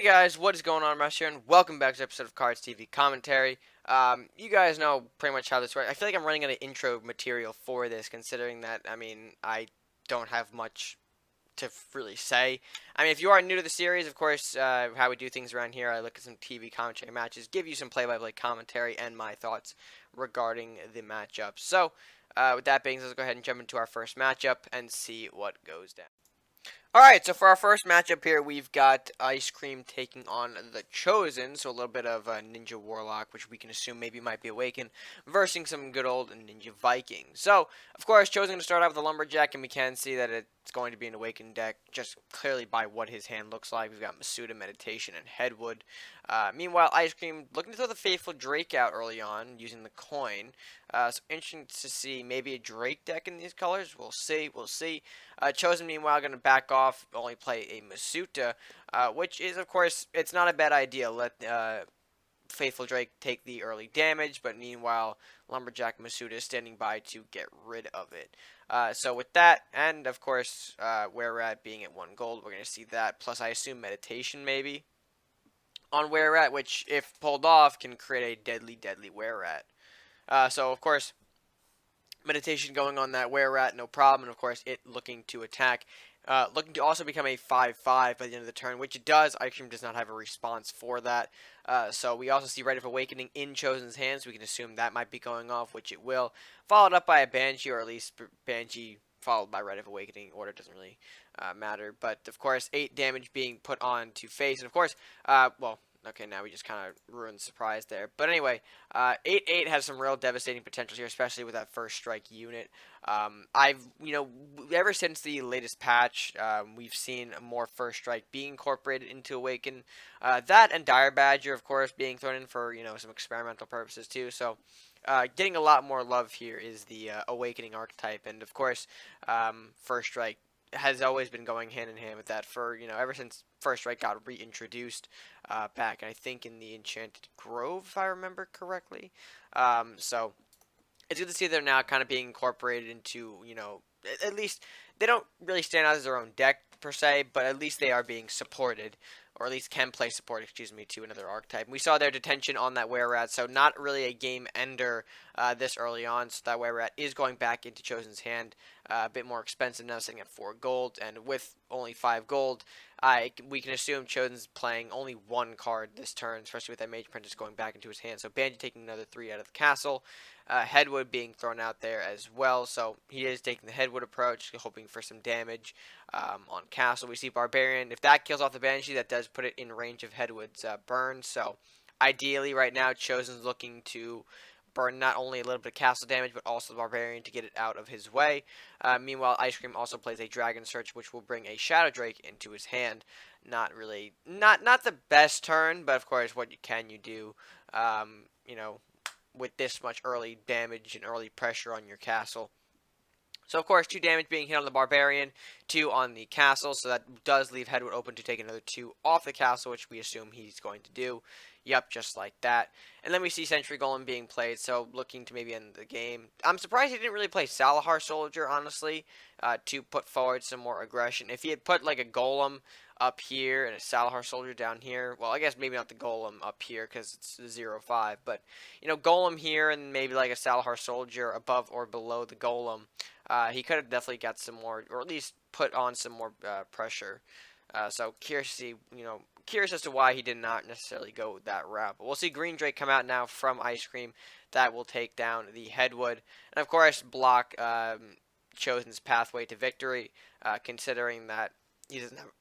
Guys, what is going on, RedMaster here, and welcome back to an episode of Cards TV Commentary. You guys know pretty much how this works. I feel like I'm running out of intro material for this, considering that, I don't have much to really say. If you are new to the series, of course, how we do things around here, I look at some TV commentary matches, give you some play-by-play commentary, and my thoughts regarding the matchups. So, with that being said, let's go ahead and jump into our first matchup and see what goes down. Alright, so for our first matchup here, we've got Icecream taking on the Chosen, so a little bit of a Ninja Warlock, which we can assume maybe might be Awakened, versus some good old Ninja Viking. So, of course, Chosen going to start out with a Lumberjack, and we can see that it's going to be an Awakened deck, just clearly by what his hand looks like. We've got Masuda, Meditation, and Headwood. Meanwhile, Icecream looking to throw the Faithful Drake out early on, using the coin. So interesting to see maybe a Drake deck in these colors. We'll see. Chosen, meanwhile, going to back off, only play a Masuda, which is, of course, it's not a bad idea. Let Faithful Drake take the early damage, but meanwhile, Lumberjack Masuda is standing by to get rid of it. So with that, and of course, where we're at being at 1 gold, we're going to see that, plus I assume Meditation maybe on where we're at, which, if pulled off, can create a deadly where we're at. So, of course, Meditation going on that where we're at, no problem, and of course it looking to attack, looking to also become a 5/5 by the end of the turn, which it does. Icecream does not have a response for that. So we also see Rite of Awakening in Chosen's hands. We can assume that might be going off, which it will. Followed up by a Banshee, or at least Banshee followed by Rite of Awakening. Order doesn't really matter, but of course 8 damage being put on to face, and of course, well. Okay, now we just kind of ruined the surprise there. But anyway, 8/8 has some real devastating potential here, especially with that first strike unit. Ever since the latest patch, we've seen more first strike being incorporated into Awaken. That and Dire Badger, of course, being thrown in for, some experimental purposes too. So, getting a lot more love here is the Awakening archetype. And, of course, first strike has always been going hand in hand with that for, ever since First Strike got reintroduced back, I think, in the Enchanted Grove, if I remember correctly. So it's good to see they're now kind of being incorporated into, at least they don't really stand out as their own deck per se, but at least they are being supported, or at least can play support, to another archetype. We saw their detention on that where we're at, so not really a game ender this early on, so that where we're at is going back into Chosen's hand. A bit more expensive now, sitting at 4 gold, and with only 5 gold, we can assume Chosen's playing only 1 card this turn, especially with that Mage Apprentice going back into his hand. So Banshee taking another 3 out of the castle, Headwood being thrown out there as well, so he is taking the Headwood approach, hoping for some damage on castle. We see Barbarian. If that kills off the Banshee, that does put it in range of Headwood's burn, so ideally right now Chosen's looking to burn not only a little bit of castle damage, but also the Barbarian to get it out of his way. Meanwhile, Icecream also plays a Dragon Search, which will bring a Shadow Drake into his hand. Not the best turn, but of course, what can you do, with this much early damage and early pressure on your castle. So, of course, 2 damage being hit on the Barbarian, 2 on the castle, so that does leave Headwood open to take another 2 off the castle, which we assume he's going to do. Yep, just like that. And then we see Sentry Golem being played, so looking to maybe end the game. I'm surprised he didn't really play Salahar Soldier, honestly, to put forward some more aggression. If he had put, like, a Golem up here and a Salahar Soldier down here, well, I guess maybe not the Golem up here because it's 0/5, but, Golem here and maybe, like, a Salahar Soldier above or below the Golem, he could have definitely got some more, or at least put on some more pressure. So curious to see, curious as to why he did not necessarily go that route. But we'll see Green Drake come out now from Icecream. That will take down the Headwood. And of course, block Chosen's pathway to victory, considering that he doesn't have...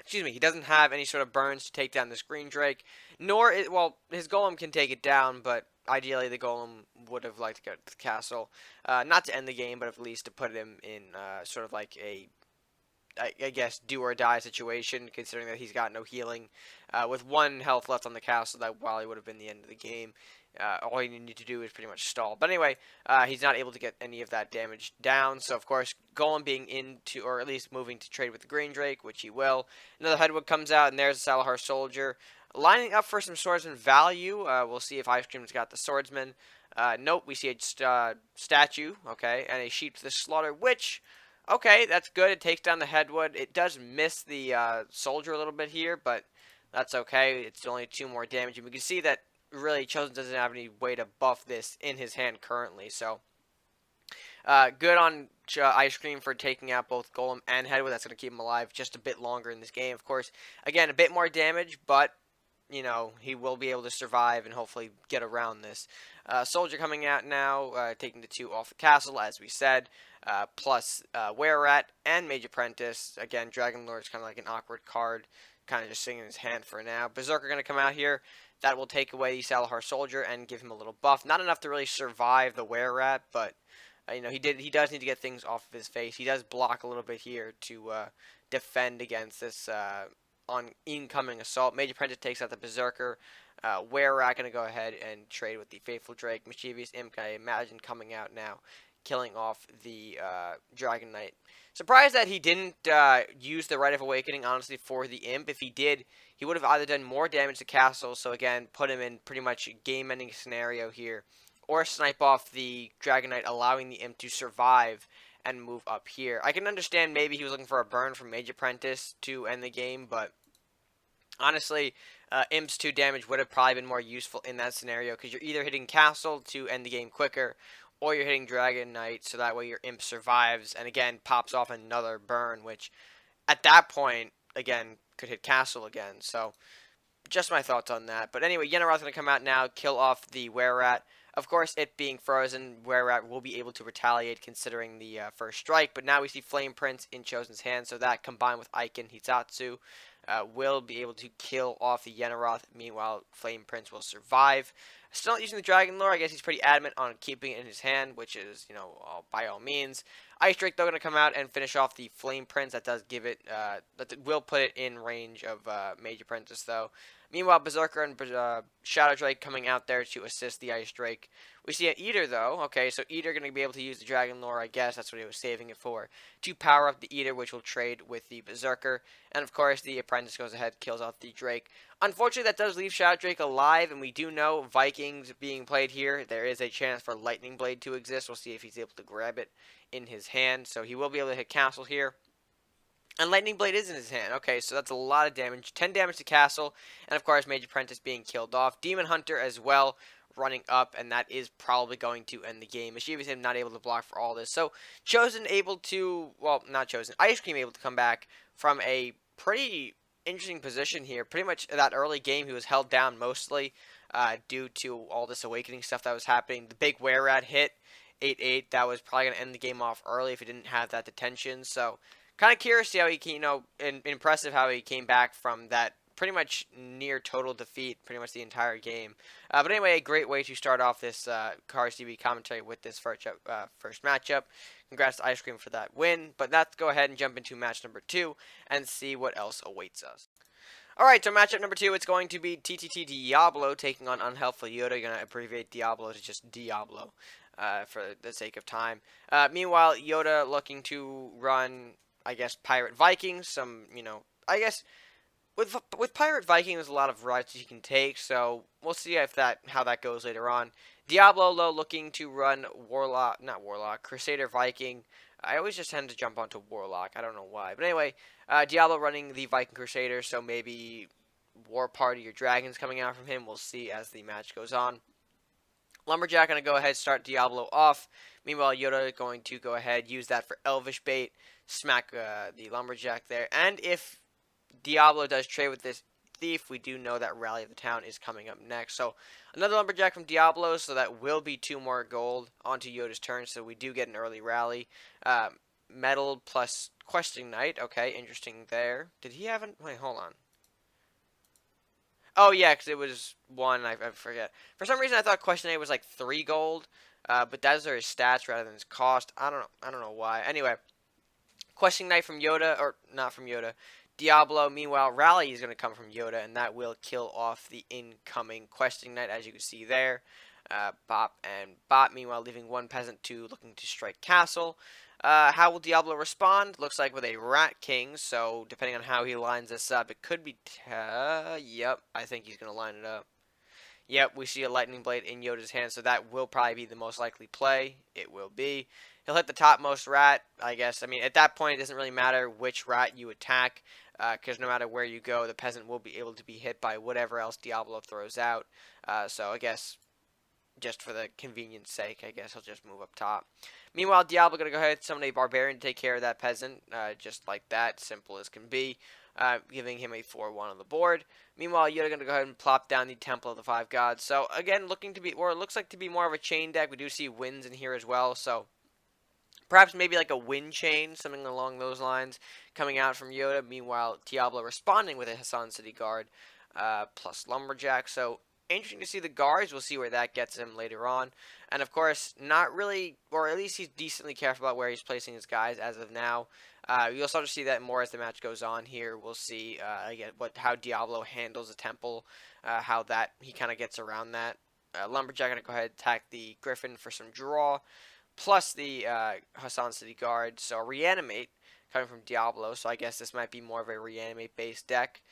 he doesn't have any sort of burns to take down this Green Drake. Well, his Golem can take it down, but ideally the Golem would have liked to get to the castle. Not to end the game, but at least to put him in sort of like a... I guess, do or die situation, considering that he's got no healing. With 1 health left on the castle, that while he would have been the end of the game, all you need to do is pretty much stall. But anyway, he's not able to get any of that damage down. So, of course, Golem being into, or at least moving to trade with the Green Drake, which he will. Another Headwood comes out, and there's a Salahar Soldier. Lining up for some Swordsman value. We'll see if Icecream's got the Swordsman. Nope, we see a statue, okay, and a Sheep to the Slaughter, which... Okay, that's good. It takes down the Headwood. It does miss the Soldier a little bit here, but That's okay. It's only 2 more damage, and we can see that really Chosen doesn't have any way to buff this in his hand currently. So good on Icecream for taking out both Golem and Headwood. That's going to keep him alive just a bit longer in this game. Of course, again, a bit more damage, but you know, he will be able to survive and hopefully get around this. Soldier coming out now, taking the 2 off the castle, as we said, plus Were-Rat and Mage Apprentice. Again, Dragon Lord is kind of like an awkward card, kind of just sitting in his hand for now. Berserker going to come out here. That will take away the Salahar Soldier and give him a little buff. Not enough to really survive the Were-Rat, but you know, he does need to get things off of his face. He does block a little bit here to defend against this on incoming assault. Mage Apprentice takes out the Berserker. Were-Rat going to go ahead and trade with the Faithful Drake. Mischievous Imp, I imagine, coming out now, killing off the Dragon Knight. Surprised that he didn't use the Rite of Awakening, honestly, for the Imp. If he did, he would have either done more damage to Castle, so again, put him in pretty much a game-ending scenario here, or snipe off the Dragon Knight, allowing the Imp to survive and move up here. I can understand maybe he was looking for a burn from Mage Apprentice to end the game, but honestly, Imp's 2 damage would have probably been more useful in that scenario, because you're either hitting Castle to end the game quicker, or you're hitting Dragon Knight, so that way your Imp survives, and again, pops off another burn, which, at that point, again, could hit Castle again, so just my thoughts on that. But anyway, Yenneroth's going to come out now, kill off the Were-Rat. Of course, it being frozen, Were-Rat will be able to retaliate considering the first strike, but now we see Flame Prince in Chosen's hand, so that combined with Ike and Hitatsu will be able to kill off the Yenneroth. Meanwhile, Flame Prince will survive. Still not using the Dragon Lore. I guess he's pretty adamant on keeping it in his hand, which is, you know, by all means. Ice Drake, though, going to come out and finish off the Flame Prince. That does give it, that will put it in range of Mage Apprentice, though. Meanwhile, Berserker and Shadow Drake coming out there to assist the Ice Drake. We see an Eater, though. Okay, so Eater going to be able to use the Dragon Lore, I guess. That's what he was saving it for. To power up the Eater, which will trade with the Berserker. And, of course, the Apprentice goes ahead, kills off the Drake. Unfortunately, that does leave Shadow Drake alive, and we do know Vikings being played here. There is a chance for Lightning Blade to exist. We'll see if he's able to grab it in his hand. So he will be able to hit Castle here. And Lightning Blade is in his hand. Okay, so that's a lot of damage. 10 damage to Castle. And, of course, Mage Apprentice being killed off. Demon Hunter as well running up. And that is probably going to end the game. Mischievous him not able to block for all this. So, Chosen able to... Well, not Chosen. Icecream able to come back from a pretty interesting position here. Pretty much that early game he was held down mostly due to all this awakening stuff that was happening. The big Were-Rat hit. 8-8. That was probably going to end the game off early if he didn't have that detention. So... kind of curious to see how he, you know, impressive how he came back from that pretty much near total defeat pretty much the entire game. But anyway, a great way to start off this Cards TV commentary with this first matchup. Congrats to Icecream for that win. But let's go ahead and jump into match number 2 and see what else awaits us. Alright, so matchup number 2, it's going to be tttdiablo taking on UnhlpfulYoda. You're going to abbreviate Diablo to just Diablo for the sake of time. Meanwhile, Yoda looking to run... I guess Pirate Vikings, some, you know, I guess with Pirate Viking there's a lot of routes you can take, so we'll see how that goes later on. Diablo though looking to run Crusader Viking. I always just tend to jump onto Warlock. I don't know why, but anyway, Diablo running the Viking Crusader, so maybe War Party or Dragons coming out from him. We'll see as the match goes on. Lumberjack going to go ahead start Diablo off. Meanwhile, Yoda going to go ahead use that for Elvish Bait, smack the Lumberjack there. And if Diablo does trade with this Thief, we do know that Rally of the Town is coming up next. So another Lumberjack from Diablo, so that will be 2 more gold onto Yoda's turn. So we do get an early rally. Metal plus Questing Knight. Okay, interesting there. Did he have an... Wait, hold on. Oh, yeah, because it was 1, I forget. For some reason, I thought Question Knight was like 3 gold, but those are his stats rather than his cost. I don't know why. Anyway, Questing Knight from Yoda, or not from Yoda, Diablo. Meanwhile, Rally is going to come from Yoda, and that will kill off the incoming Questing Knight, as you can see there. Bop and Bop, meanwhile, leaving 1 Peasant 2 looking to strike Castle. How will Diablo respond? Looks like with a Rat King, so depending on how he lines this up, it could be... yep, I think he's going to line it up. Yep, we see a Lightning Blade in Yoda's hand, so that will probably be the most likely play. It will be. He'll hit the topmost rat, I guess. I mean, at that point, it doesn't really matter which rat you attack. because no matter where you go, the peasant will be able to be hit by whatever else Diablo throws out. So I guess just for the convenience sake, I guess he'll just move up top. Meanwhile, Diablo going to go ahead and summon a Barbarian to take care of that peasant, just like that, simple as can be, giving him a 4-1 on the board. Meanwhile, Yoda going to go ahead and plop down the Temple of the Five Gods. So again, looking to be, or it looks like to be more of a chain deck. We do see wins in here as well, so perhaps maybe like a wind chain, something along those lines, coming out from Yoda. Meanwhile, Diablo responding with a Hassan City Guard plus Lumberjack. So interesting to see the guards. We'll see where that gets him later on. And of course, not really, or at least he's decently careful about where he's placing his guys as of now. You'll start to see that more as the match goes on here. We'll see again how Diablo handles the temple, how that he kind of gets around that. Lumberjack gonna go ahead and attack the Griffin for some draw, plus the Hassan City Guard. So reanimate coming from Diablo. So I guess this might be more of a reanimate based deck.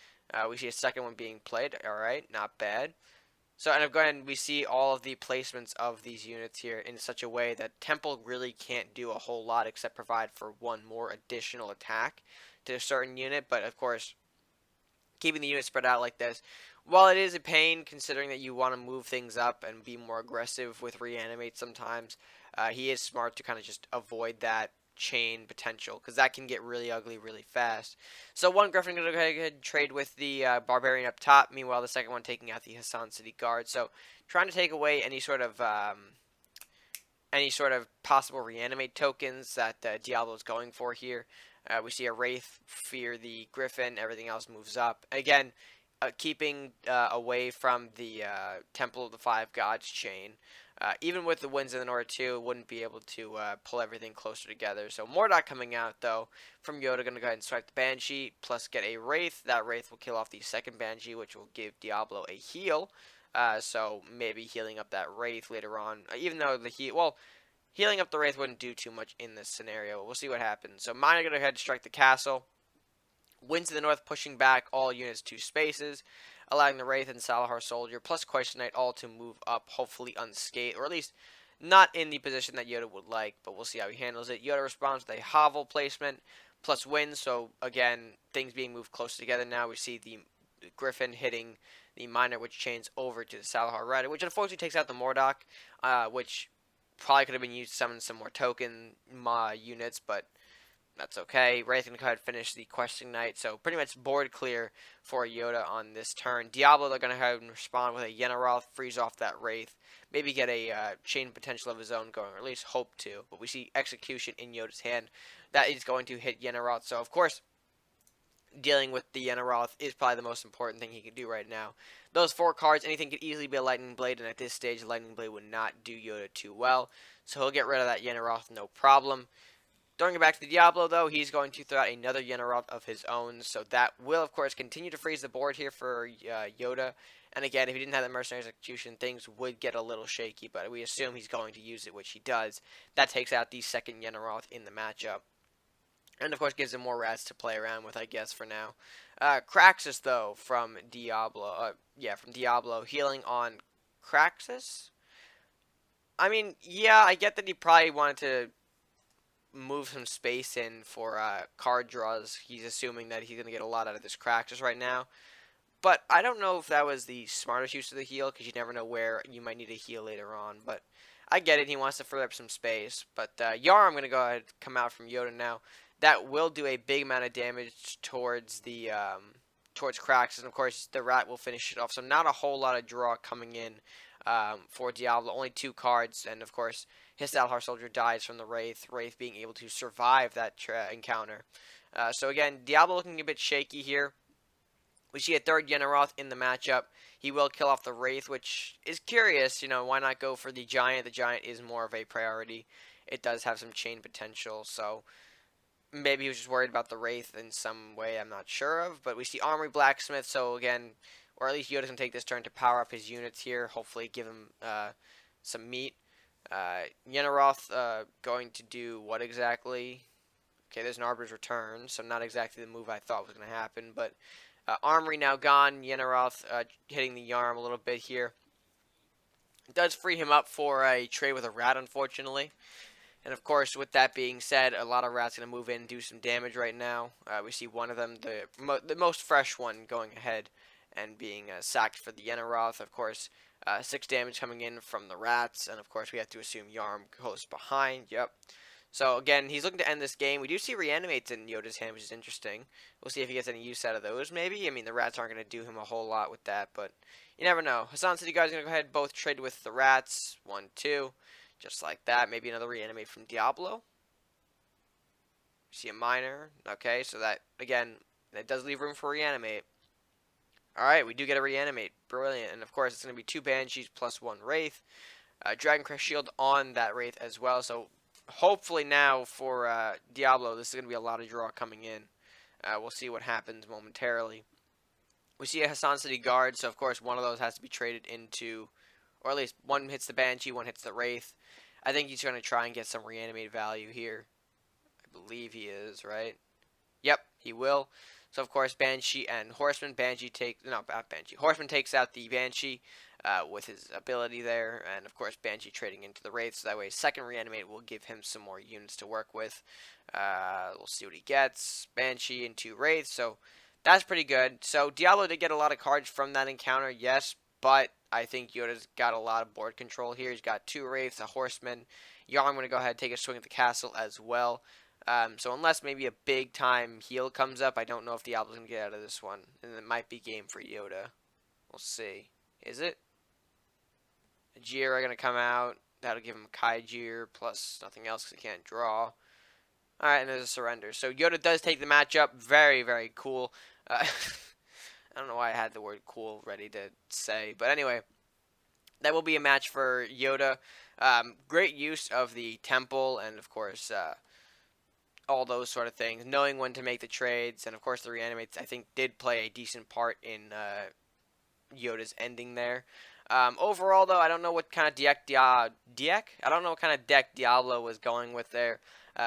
We see a second one being played. All right, not bad. So, and again, we see all of the placements of these units here in such a way that Temple really can't do a whole lot except provide for one more additional attack to a certain unit. But, of course, keeping the unit spread out like this, while it is a pain considering that you want to move things up and be more aggressive with reanimate sometimes, he is smart to kind of just avoid that chain potential, because that can get really ugly really fast. So one Griffin going to go ahead and trade with the Barbarian up top. Meanwhile, the second one taking out the Hassan City Guard. So trying to take away any sort of possible reanimate tokens that Diablo is going for here. We see a Wraith fear the Griffin. Everything else moves up. Again, keeping away from the Temple of the Five Gods chain. Even with the wins in the North too, it wouldn't be able to pull everything closer together. So Mordok coming out though from Yoda, going to go ahead and strike the Banshee, plus get a Wraith. That Wraith will kill off the second Banshee, which will give Diablo a heal. So maybe healing up that Wraith later on, even though healing up the Wraith wouldn't do too much in this scenario. We'll see what happens. So Mine are going to go ahead and strike the castle. Winds to the north, pushing back all units 2 spaces, allowing the Wraith and Salahar Soldier plus Question Knight all to move up, hopefully unscathed, or at least not in the position that Yoda would like, but we'll see how he handles it. Yoda responds with a Hovel placement plus Wind, so again, things being moved close together now. We see the Griffin hitting the Miner, which chains over to the Salahar Rider, which unfortunately takes out the Mordok, which probably could have been used to summon some more token units, but that's okay. Wraith can go ahead and finish the Questing Knight. So pretty much board clear for Yoda on this turn. Diablo, they're going to go ahead and respond with a Yenaroth, freeze off that Wraith. Maybe get a chain potential of his own going, or at least hope to. But we see Execution in Yoda's hand. That is going to hit Yenaroth. So, of course, dealing with the Yenaroth is probably the most important thing he can do right now. Those 4 cards, anything could easily be a Lightning Blade, and at this stage, Lightning Blade would not do Yoda too well. So he'll get rid of that Yenaroth, no problem. Throwing it back to the Diablo, though, he's going to throw out another Yenaroth of his own, so that will, of course, continue to freeze the board here for Yoda. And again, if he didn't have the Mercenary's Execution, things would get a little shaky, but we assume he's going to use it, which he does. That takes out the second Yenaroth in the matchup. And, of course, gives him more rats to play around with, I guess, for now. Craxus, though, from Diablo, healing on Craxus? I mean, yeah, I get that he probably wanted to move some space in for card draws. He's assuming that he's going to get a lot out of this Craxus right now. But I don't know if that was the smartest use of the heal, because you never know where you might need a heal later on. But I get it. He wants to free up some space. But Yarm, I'm going to go ahead and come out from Yoda now. That will do a big amount of damage towards the towards Craxus. And, of course, the Rat will finish it off. So not a whole lot of draw coming in for Diablo. Only 2 cards. And, of course, his Salahar Soldier dies from the Wraith. Wraith being able to survive that encounter. So, again, Diablo looking a bit shaky here. We see a third Yenaroth in the matchup. He will kill off the Wraith, which is curious. You know, why not go for the Giant? The Giant is more of a priority. It does have some chain potential, so maybe he was just worried about the Wraith in some way I'm not sure of. But we see Armory Blacksmith, so again, or at least Yoda's going to take this turn to power up his units here. Hopefully give him some meat. Yenaroth going to do what exactly? Okay, there's an Arbiter's Return, so not exactly the move I thought was going to happen, but Armory now gone. Yenaroth hitting the Yarm a little bit here. It does free him up for a trade with a Rat, unfortunately. And of course, with that being said, a lot of rats going to move in and do some damage right now. We see one of them, the most fresh one, going ahead and being sacked for the Yenaroth. Of course, 6 damage coming in from the rats, and of course we have to assume Yarm close behind. Yep. So again, he's looking to end this game. We do see reanimates in Yoda's hand, which is interesting. We'll see if he gets any use out of those, maybe. I mean, the rats aren't going to do him a whole lot with that, but you never know. Hassan said you guys are going to go ahead and both trade with the rats. 1, 2. Just like that. Maybe another reanimate from Diablo. See a miner. Okay, so that, again, that does leave room for reanimate. Alright, we do get a reanimate. Brilliant. And of course, it's going to be 2 Banshees plus 1 Wraith. Dragon Crest Shield on that Wraith as well. So hopefully now for Diablo, this is going to be a lot of draw coming in. We'll see what happens momentarily. We see a Hassan City Guard, so of course one of those has to be traded into, or at least one hits the Banshee, one hits the Wraith. I think he's going to try and get some reanimate value here. I believe he is, right? Yep, he will. So of course Banshee and Horseman. Horseman takes out the Banshee with his ability there, and of course Banshee trading into the Wraith, so that way second reanimate will give him some more units to work with. We'll see what he gets. Banshee and 2 Wraiths, so that's pretty good. So Diablo did get a lot of cards from that encounter, yes, but I think Yoda's got a lot of board control here. He's got 2 Wraiths, a Horseman. Yarm going to go ahead and take a swing at the castle as well. So unless maybe a big time heal comes up, I don't know if Diablo's going to get out of this one. And it might be game for Yoda. We'll see. Is it? A Jira going to come out. That'll give him a Kaijir plus nothing else because he can't draw. Alright, and there's a surrender. So Yoda does take the matchup. Very, very cool. I don't know why I had the word cool ready to say. But anyway, that will be a match for Yoda. Great use of the temple and, of course, all those sort of things. Knowing when to make the trades. And, of course, the reanimates, I think, did play a decent part in Yoda's ending there. Overall, though, I don't know what kind of deck Diablo was going with there.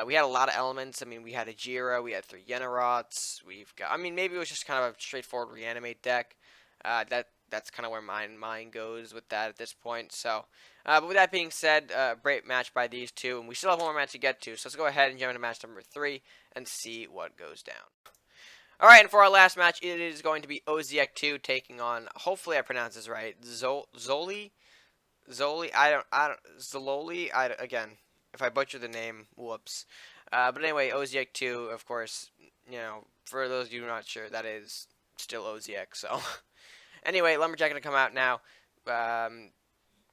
We had a lot of elements. I mean, we had a Jira, we had 3 Yenaroths, maybe it was just kind of a straightforward reanimate deck. That's kind of where my mind goes with that at this point. So, but with that being said, great match by these two, and we still have one more match to get to. So let's go ahead and jump into match number 3 and see what goes down. Alright, and for our last match, it is going to be OzieK 2 taking on, hopefully I pronounce this right, xzlolee? xzlolee? Again, if I butcher the name, whoops. But anyway, OzieK 2, of course, you know, for those of you who are not sure, that is still OzieK, so. Anyway, Lumberjack going to come out now.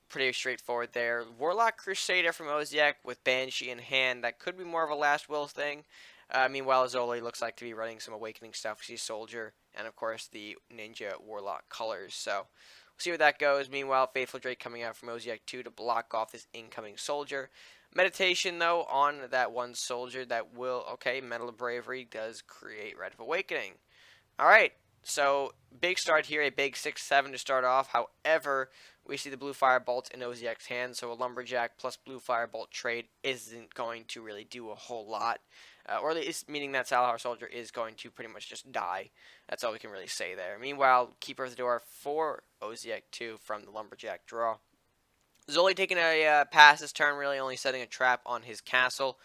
Pretty straightforward there. Warlock Crusader from OzieK with Banshee in hand. That could be more of a Last Will thing. Meanwhile, xzlolee looks like to be running some Awakening stuff. He's Soldier, and of course the Ninja Warlock colors. So we'll see where that goes. Meanwhile, Faithful Drake coming out from OzieK 2 to block off this incoming Soldier. Meditation, though, on that one Soldier that will, okay, Medal of Bravery does create Red of Awakening. Alright, so big start here, a big 6-7 to start off. However, we see the Blue Firebolt in OzieK's hand, so a Lumberjack plus Blue Firebolt trade isn't going to really do a whole lot. Or at least meaning that Salahar Soldier is going to pretty much just die. That's all we can really say there. Meanwhile, Keeper of the Door for OzieK 2 from the Lumberjack draw. xzlolee taking a pass this turn, really only setting a trap on his castle.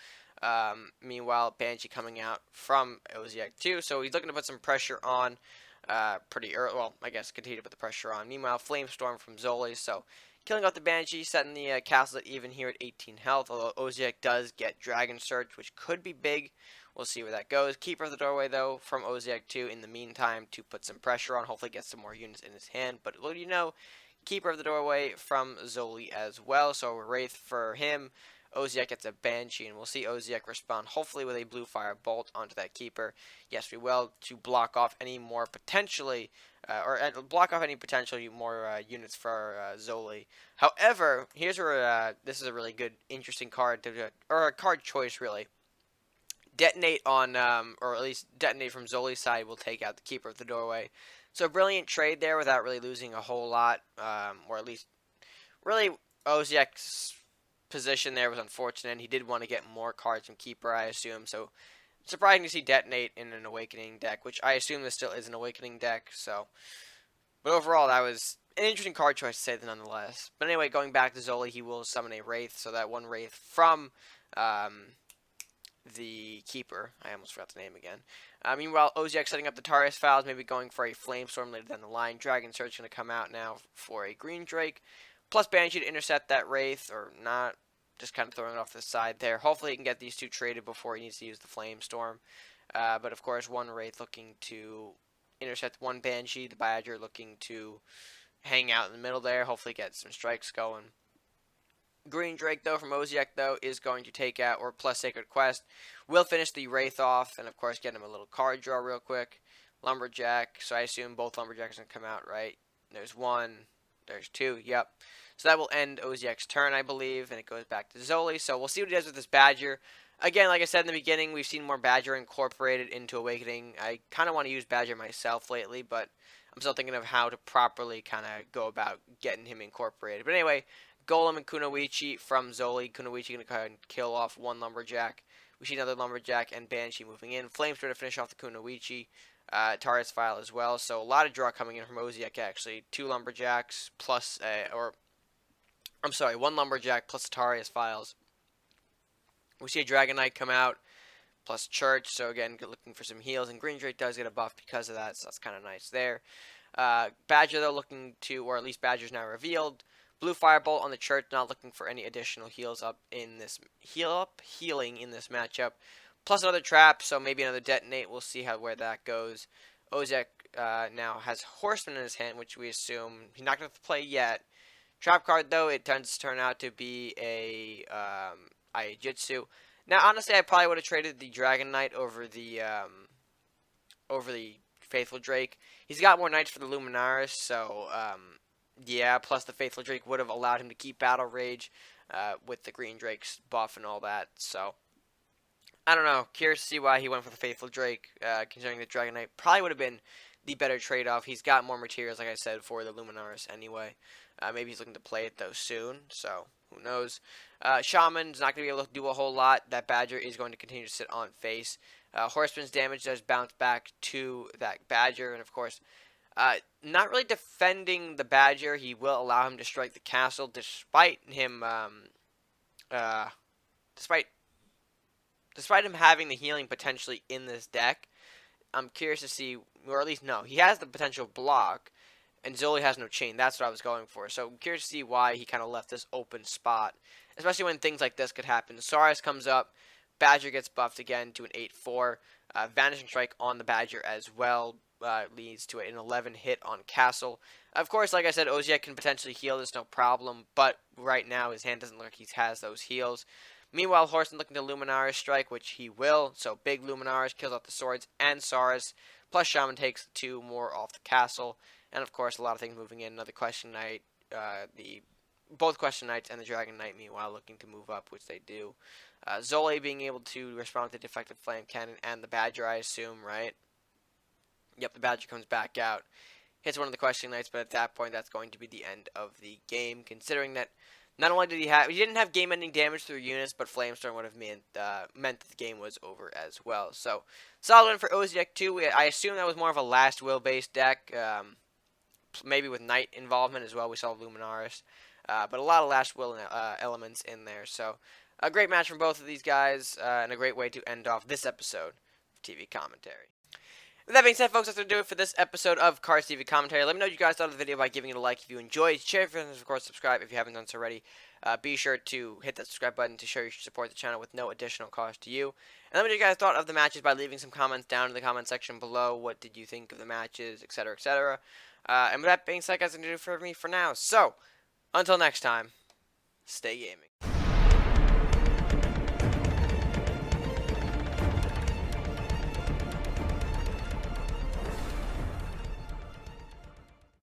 Meanwhile, Banshee coming out from OzieK 2, so he's looking to put some pressure on pretty early. Well, I guess continue to put the pressure on. Meanwhile, Flamestorm from xzlolee, so killing out the Banshee, setting the castle at even here at 18 health, although OzieK does get Dragon Surge, which could be big. We'll see where that goes. Keeper of the Doorway, though, from OzieK 2 in the meantime to put some pressure on, hopefully get some more units in his hand. But what do you know? Keeper of the Doorway from xzlolee as well, so a Wraith for him. OzieK gets a Banshee, and we'll see OzieK respond hopefully with a Blue Fire Bolt onto that Keeper. Yes, we will, to block off any more potentially, block off any potential more units for xzlolee. However, here's where this is a really good, interesting card, or a card choice, really. Detonate on, or at least Detonate from xzlolee's side will take out the Keeper of the Doorway. So, brilliant trade there without really losing a whole lot, or at least, really, OzieK's position there was unfortunate. He did want to get more cards from Keeper, I assume, so surprising to see Detonate in an Awakening deck, which I assume this still is an Awakening deck, so. But overall, that was an interesting card choice to say nonetheless. But anyway, going back to xzlolee, he will summon a Wraith, so that one Wraith from the keeper. I almost forgot the name again. Meanwhile, OzieK setting up the Tarius files, maybe going for a Flamestorm later down the line. Dragon Surge going to come out now for a Green Drake. Plus Banshee to intercept that Wraith, or not. Just kind of throwing it off the side there. Hopefully he can get these two traded before he needs to use the Flamestorm. But of course, one Wraith looking to intercept one Banshee. The Badger looking to hang out in the middle there. Hopefully get some strikes going. Green Drake, though, from OzieK, though, is going to take out, or plus Sacred Quest. Will finish the Wraith off, and of course get him a little card draw real quick. Lumberjack, so I assume both Lumberjacks are going to come out, right? There's one, there's two, yep. So that will end OzieK's turn, I believe, and it goes back to Xzlolee. So we'll see what he does with this Badger. Again, like I said in the beginning, we've seen more Badger incorporated into Awakening. I kind of want to use Badger myself lately, but I'm still thinking of how to properly kind of go about getting him incorporated. But anyway, Golem and Kunoichi from Xzlolee. Kunoichi going to go ahead and kill off one Lumberjack. We see another Lumberjack and Banshee moving in. Flames trying to finish off the Kunoichi. Tarius file as well. So a lot of draw coming in from OzieK actually. Two Lumberjacks plus, one Lumberjack plus Tarius files. We see a Dragon Knight come out plus Church. So again, looking for some heals. And Green Drake does get a buff because of that. So that's kind of nice there. Badger though looking to, or at least Badger's now revealed. Blue Firebolt on the Church, not looking for any additional healing in this matchup. Plus another trap, so maybe another detonate. We'll see where that goes. OzieK now has Horseman in his hand, which we assume he's not going to play yet. Trap card though, it tends to turn out to be a Aijitsu. Now honestly, I probably would have traded the Dragon Knight over the Faithful Drake. He's got more knights for the Luminaris, so yeah, plus the Faithful Drake would have allowed him to keep Battle Rage with the Green Drake's buff and all that. So, I don't know. Curious to see why he went for the Faithful Drake, considering the Dragon Knight probably would have been the better trade-off. He's got more materials, like I said, for the Luminaris anyway. Maybe he's looking to play it, though, soon, so who knows. Shaman's not going to be able to do a whole lot. That Badger is going to continue to sit on face. Horseman's damage does bounce back to that Badger, and of course, not really defending the Badger. He will allow him to strike the castle, despite him, despite him having the healing potentially in this deck. I'm curious to see, or at least no, he has the potential block, and Xzlolee has no chain. That's what I was going for. So I'm curious to see why he kind of left this open spot, especially when things like this could happen. Saurus comes up, Badger gets buffed again to an 8-4. Vanishing Strike on the Badger as well. Leads to an 11 hit on Castle. Of course, like I said, OzieK can potentially heal this, no problem, but right now his hand doesn't look like he has those heals. Meanwhile, Horseman looking to Luminaris strike, which he will, so big Luminaris kills off the swords and Saurus, plus Shaman takes 2 more off the castle, and of course a lot of things moving in. Another Question Knight, both Question Knights and the Dragon Knight, meanwhile, looking to move up, which they do. Xzlolee being able to respond to the defective Flame Cannon and the Badger, I assume, right? Yep, the Badger comes back out, hits one of the Question Knights, but at that point, that's going to be the end of the game, considering that not only did he didn't have game-ending damage through units, but Flamestorm would have meant that the game was over as well. So, solid win for OzieK 2. I assume that was more of a Last Will-based deck, maybe with Knight involvement as well. We saw Luminaris, but a lot of Last Will elements in there. So, a great match from both of these guys, and a great way to end off this episode of TV Commentary. With that being said, folks, that's going to do it for this episode of Cards TV Commentary. Let me know what you guys thought of the video by giving it a like if you enjoyed. Share if you haven't, of course, subscribe if you haven't done so already. Be sure to hit that subscribe button to show you support the channel with no additional cost to you. And let me know what you guys thought of the matches by leaving some comments down in the comment section below. What did you think of the matches, etc., etc. And with that being said, guys, that's going to do it for me for now. So, until next time, stay gaming.